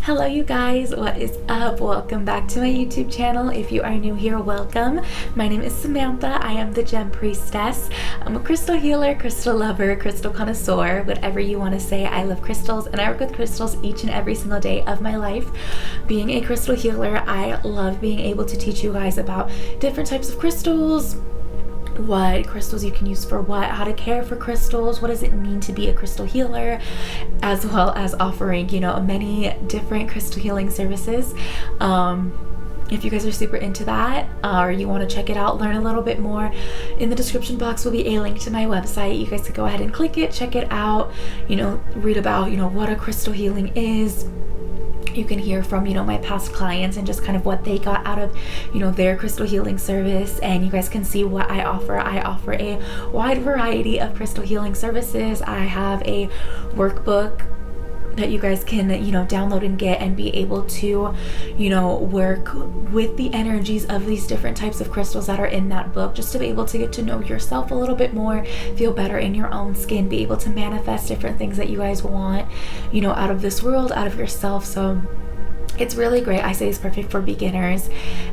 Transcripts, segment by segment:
Hello you guys, what is up? Welcome back to my YouTube channel. If you are new here, welcome. My name is Samantha. I am the Gem Priestess. I'm a crystal healer, crystal lover, crystal connoisseur, whatever you want to say. I love crystals and I work with crystals each and every single day of my life. Being a crystal healer, I love being able to teach you guys about different types of crystals, what crystals you can use for what, how to care for crystals, what does it mean to be a crystal healer, as well as offering, many different crystal healing services. If you guys are super into that, or you want to check it out, learn a little bit more, in the description box will be a link to my website. You guys can go ahead and click it, check it out, read about, what a crystal healing is. You can hear from, my past clients and just kind of what they got out of, their crystal healing service. And you guys can see what I offer. I offer a wide variety of crystal healing services. I have a workbook that you guys can, download and get and be able to, work with the energies of these different types of crystals that are in that book, just to be able to get to know yourself a little bit more, feel better in your own skin, be able to manifest different things that you guys want, out of this world, out of yourself. So it's really great. I say it's perfect for beginners.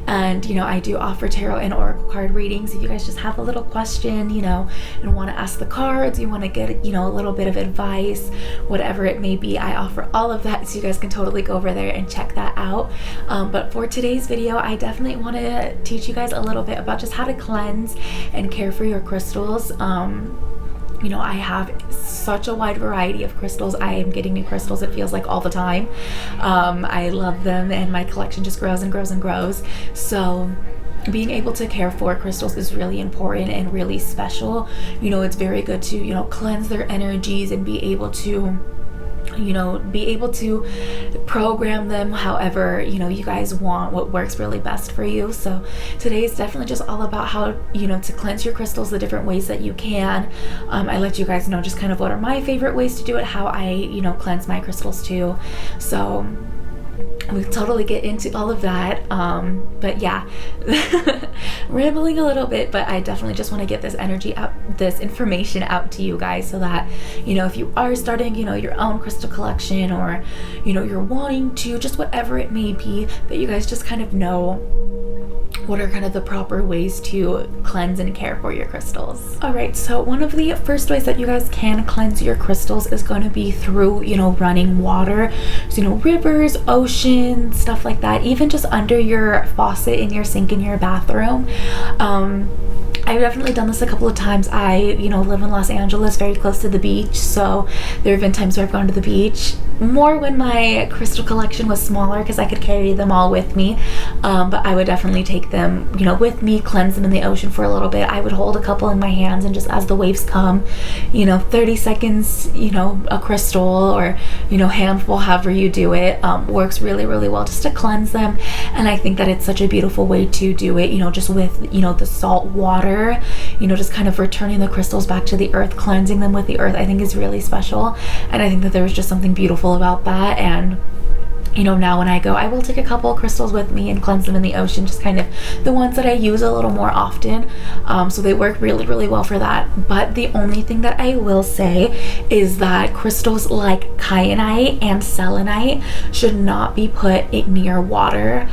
And, I do offer tarot and oracle card readings. If you guys just have a little question, and want to ask the cards, you want to get, a little bit of advice, whatever it may be, I offer all of that. So you guys can totally go over there and check that out. But for today's video, I definitely want to teach you guys a little bit about just how to cleanse and care for your crystals. I have such a wide variety of crystals. I am getting new crystals, it feels like, all the time. I love them and my collection just grows and grows and grows. So being able to care for crystals is really important and really special. It's very good to, cleanse their energies and be able to program them however, you guys want, what works really best for you. So today is definitely just all about how, to cleanse your crystals the different ways that you can. I let you guys know just kind of what are my favorite ways to do it, how I, cleanse my crystals too. So we totally get into all of that. But yeah, rambling a little bit, but I definitely just want to get this energy out, this information out to you guys, so that, if you are starting, your own crystal collection, or, you're wanting to, just whatever it may be, that you guys just kind of know what are kind of the proper ways to cleanse and care for your crystals. All right, so one of the first ways that you guys can cleanse your crystals is going to be through, running water. So, rivers, oceans, stuff like that, even just under your faucet in your sink in your bathroom. I've definitely done this a couple of times. I, live in Los Angeles, very close to the beach. So there have been times where I've gone to the beach, more when my crystal collection was smaller, because I could carry them all with me. But I would definitely take them, with me, cleanse them in the ocean for a little bit. I would hold a couple in my hands, and just as the waves come, 30 seconds, a crystal, or, handful, however you do it, works really, really well just to cleanse them. And I think that it's such a beautiful way to do it, just with, the salt water, just kind of returning the crystals back to the earth, cleansing them with the earth, I think is really special. And I think that there's just something beautiful about that. And now when I go, I will take a couple of crystals with me and cleanse them in the ocean, just kind of the ones that I use a little more often. So they work really, really well for that. But the only thing that I will say is that crystals like kyanite and selenite should not be put near water.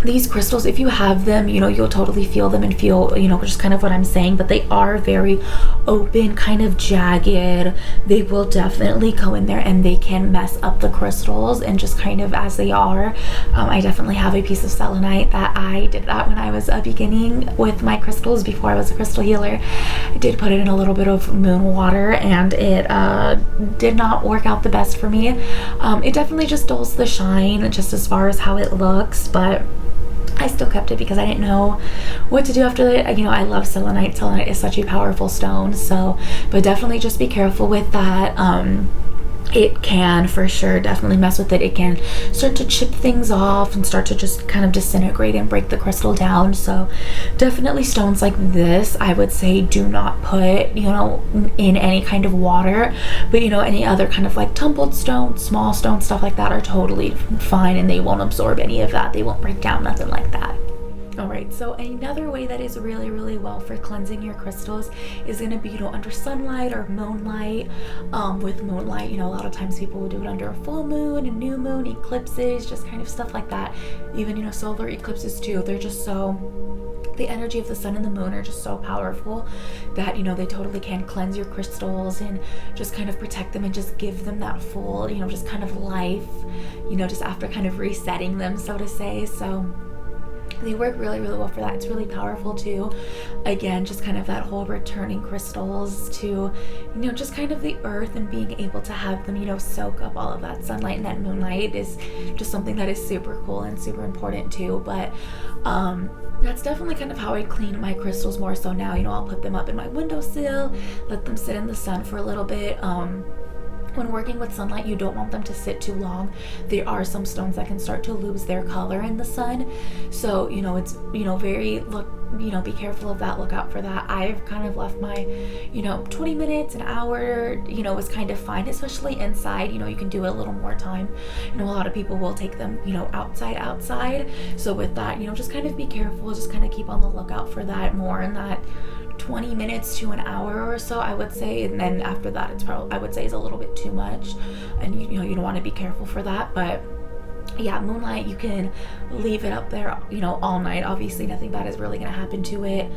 These crystals, if you have them, you'll totally feel them and feel, just kind of what I'm saying, but they are very open, kind of jagged. They will definitely go in there and they can mess up the crystals, and just kind of as they are. I definitely have a piece of selenite that I did that when I was beginning with my crystals before I was a crystal healer. I did put it in a little bit of moon water, and it did not work out the best for me. It definitely just dulls the shine just as far as how it looks, but I still kept it because I didn't know what to do after it. I love selenite. Selenite is such a powerful stone. So, but definitely just be careful with that. It can for sure definitely mess with it. It can start to chip things off and start to just kind of disintegrate and break the crystal down. So definitely stones like this, I would say, do not put, in any kind of water. But, any other kind of like tumbled stones, small stones, stuff like that are totally fine, and they won't absorb any of that. They won't break down, nothing like that. All right, so another way that is really, really well for cleansing your crystals is going to be, under sunlight or moonlight. With moonlight, a lot of times people will do it under a full moon, a new moon, eclipses, just kind of stuff like that. Even, solar eclipses too. They're just the energy of the sun and the moon are just so powerful that, they totally can cleanse your crystals and just kind of protect them and just give them that full, just kind of life, just after kind of resetting them, so to say. So they work really, really well for that. It's really powerful too. Again, just kind of that whole returning crystals to, just kind of the earth and being able to have them, soak up all of that sunlight and that moonlight is just something that is super cool and super important too. But that's definitely kind of how I clean my crystals more so now. I'll put them up in my windowsill, let them sit in the sun for a little bit. When working with sunlight, you don't want them to sit too long. There are some stones that can start to lose their color in the sun. So, it's, be careful of that. Look out for that. I've kind of left my, 20 minutes, an hour, was kind of fine, especially inside. You can do a little more time. A lot of people will take them, outside. So with that, just kind of be careful. Just kind of keep on the lookout for that more in that 20 minutes to an hour or so, I would say. And then after that, it's probably, I would say, is a little bit too much. And you don't want to be careful for that. But yeah, moonlight, you can leave it up there, all night. Obviously, nothing bad is really going to happen to it.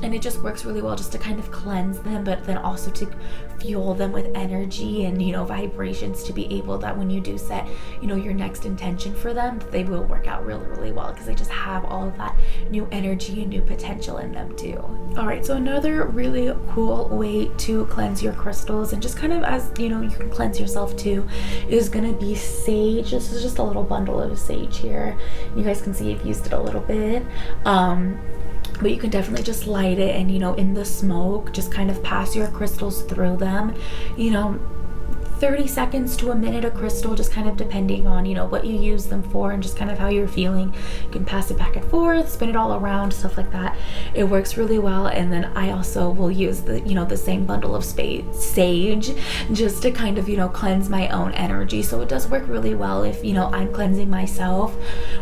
And it just works really well just to kind of cleanse them, but then also to fuel them with energy and, vibrations to be able that when you do set, your next intention for them, they will work out really, really well because they just have all of that new energy and new potential in them too. All right, so another really cool way to cleanse your crystals and just kind of as, you can cleanse yourself too, is going to be sage. This is just a little bundle of sage here. You guys can see I've used it a little bit. But you can definitely just light it and, in the smoke, just kind of pass your crystals through them, 30 seconds to a minute a crystal, just kind of depending on, what you use them for and just kind of how you're feeling. You can pass it back and forth, spin it all around, stuff like that. It works really well. And then I also will use the, the same bundle of sage just to kind of, cleanse my own energy. So it does work really well if, I'm cleansing myself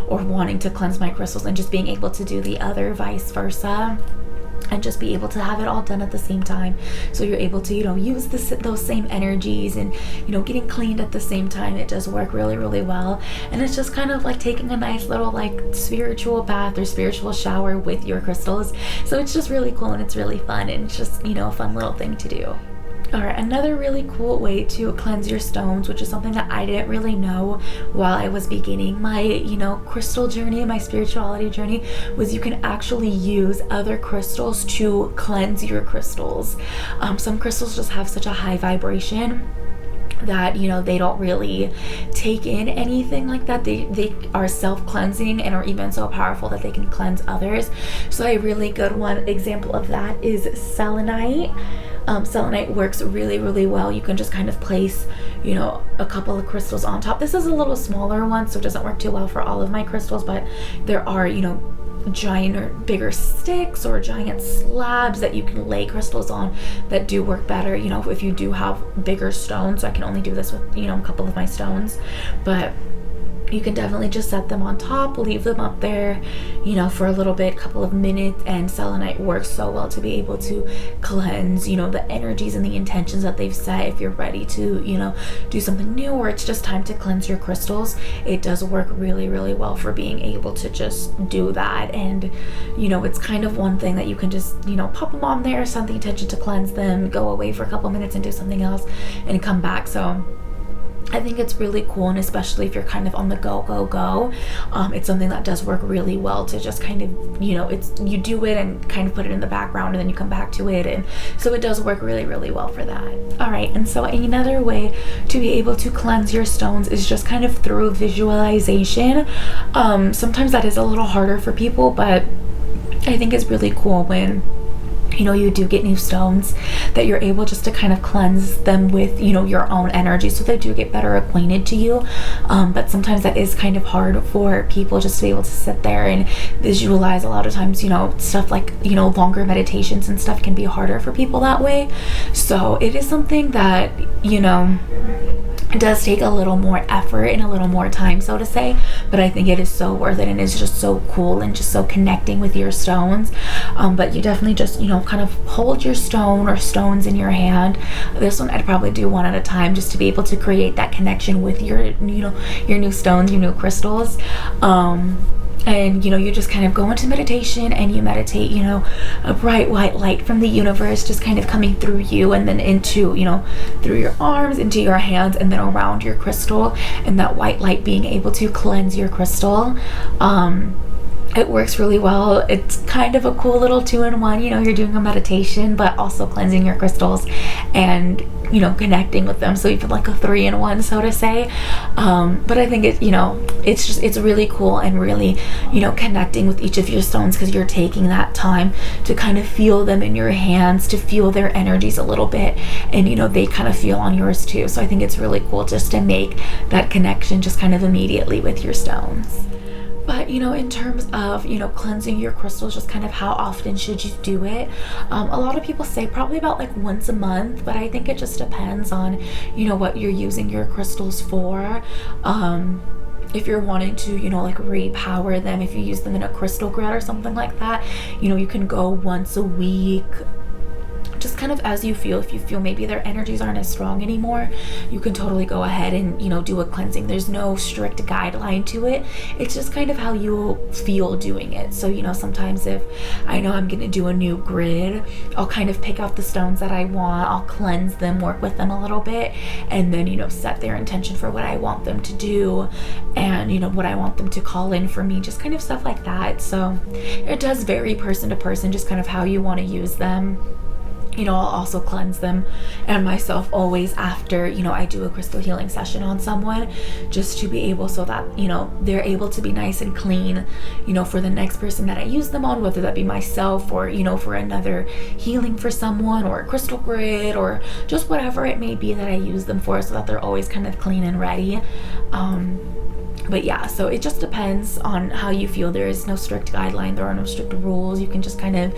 or wanting to cleanse my crystals and just being able to do the other, vice versa. And just be able to have it all done at the same time, so you're able to use those same energies and getting cleaned at the same time. It does work really, really well, and it's just kind of like taking a nice little spiritual bath or spiritual shower with your crystals. So it's just really cool and it's really fun, and it's just a fun little thing to do. All right, another really cool way to cleanse your stones, which is something that I didn't really know while I was beginning my, crystal journey, my spirituality journey, was you can actually use other crystals to cleanse your crystals. Some crystals just have such a high vibration that they don't really take in anything like that. They are self-cleansing and are even so powerful that they can cleanse others. So a really good example of that is selenite. Selenite works really, really well. You can just kind of place, a couple of crystals on top. This is a little smaller one, so it doesn't work too well for all of my crystals, but there are, giant or bigger sticks or giant slabs that you can lay crystals on that do work better, if you do have bigger stones. So I can only do this with, a couple of my stones, but you can definitely just set them on top, leave them up there, for a little bit, couple of minutes, and selenite works so well to be able to cleanse, the energies and the intentions that they've set. If you're ready to, do something new, or it's just time to cleanse your crystals, it does work really, really well for being able to just do that. And, it's kind of one thing that you can just, pop them on there, set the intention to cleanse them, go away for a couple minutes and do something else and come back. So I think it's really cool, and especially if you're kind of on the go, it's something that does work really well to just kind of, you do it and kind of put it in the background and then you come back to it, and so it does work really, really well for that. All right, and so another way to be able to cleanse your stones is just kind of through visualization. Sometimes that is a little harder for people, but I think it's really cool when you know, you do get new stones, that you're able just to kind of cleanse them with, you know, your own energy, so they do get better acquainted to you. But sometimes that is kind of hard for people, just to be able to sit there and visualize. A lot of times, you know, stuff like, you know, longer meditations and stuff can be harder for people that way. So it is something that, you know, it does take a little more effort and a little more time, so to say, but I think it is so worth it, and it's just so cool and just so connecting with your stones. But you definitely just, you know, kind of hold your stone or stones in your hand. This one I'd probably do one at a time, just to be able to create that connection with your, you know, your new stones, your new crystals. And, you know, you just kind of go into meditation and you meditate, you know, a bright white light from the universe just kind of coming through you, and then into, you know, through your arms, into your hands, and then around your crystal, and that white light being able to cleanse your crystal. It works really well. It's kind of a cool little 2-in-1. You know, you're doing a meditation, but also cleansing your crystals and, you know, connecting with them. So you feel like a 3-in-1, so to say. But I think it, you know, it's really cool, and really, you know, connecting with each of your stones, because you're taking that time to kind of feel them in your hands, to feel their energies a little bit, and, you know, they kind of feel on yours too. So I think it's really cool just to make that connection just kind of immediately with your stones. But, you know, in terms of, you know, cleansing your crystals, just kind of how often should you do it? A lot of people say probably about like once a month, but I think it just depends on, you know, what you're using your crystals for. If you're wanting to, you know, like repower them, if you use them in a crystal grid or something like that, you know, you can go once a week. Just kind of as you feel. If you feel maybe their energies aren't as strong anymore, you can totally go ahead and, you know, do a cleansing. There's no strict guideline to it. It's just kind of how you feel doing it. So, you know, sometimes if I know I'm gonna do a new grid, I'll kind of pick out the stones that I want, I'll cleanse them, work with them a little bit, and then, you know, set their intention for what I want them to do, and, you know, what I want them to call in for me, just kind of stuff like that. So it does vary person to person, just kind of how you want to use them. You know, I'll also cleanse them and myself always after, you know, I do a crystal healing session on someone, just to be able, so that, you know, they're able to be nice and clean, you know, for the next person that I use them on, whether that be myself or, you know, for another healing for someone, or a crystal grid, or just whatever it may be that I use them for, so that they're always kind of clean and ready. But yeah, so it just depends on how you feel. There is no strict guideline, there are no strict rules. You can just kind of,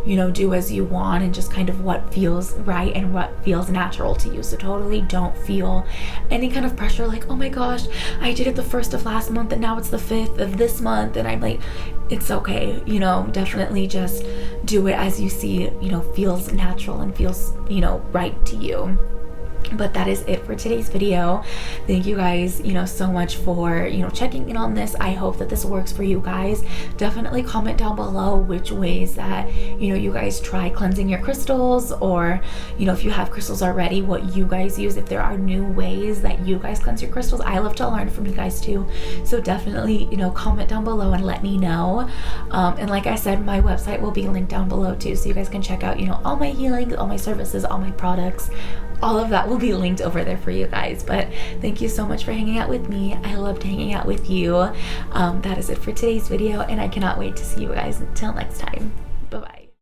you know, do as you want, and just kind of what feels right and what feels natural to you. So totally don't feel any kind of pressure, like, oh my gosh, I did it the 1st of last month and now it's the 5th of this month, and I'm like, it's okay. You know, definitely just do it as you see, you know, feels natural and feels, you know, right to you. But that is it for today's video. Thank you guys, you know, so much for, you know, checking in on this. I hope that this works for you guys. Definitely comment down below which ways that, you know, you guys try cleansing your crystals, or, you know, if you have crystals already, what you guys use, if there are new ways that you guys cleanse your crystals. I love to learn from you guys too. So definitely, you know, comment down below and let me know. And like I said, my website will be linked down below too, so you guys can check out, you know, all my healing, all my services, all my products. All of that will be linked over there for you guys. But thank you so much for hanging out with me. I loved hanging out with you. That is it for today's video, and I cannot wait to see you guys until next time.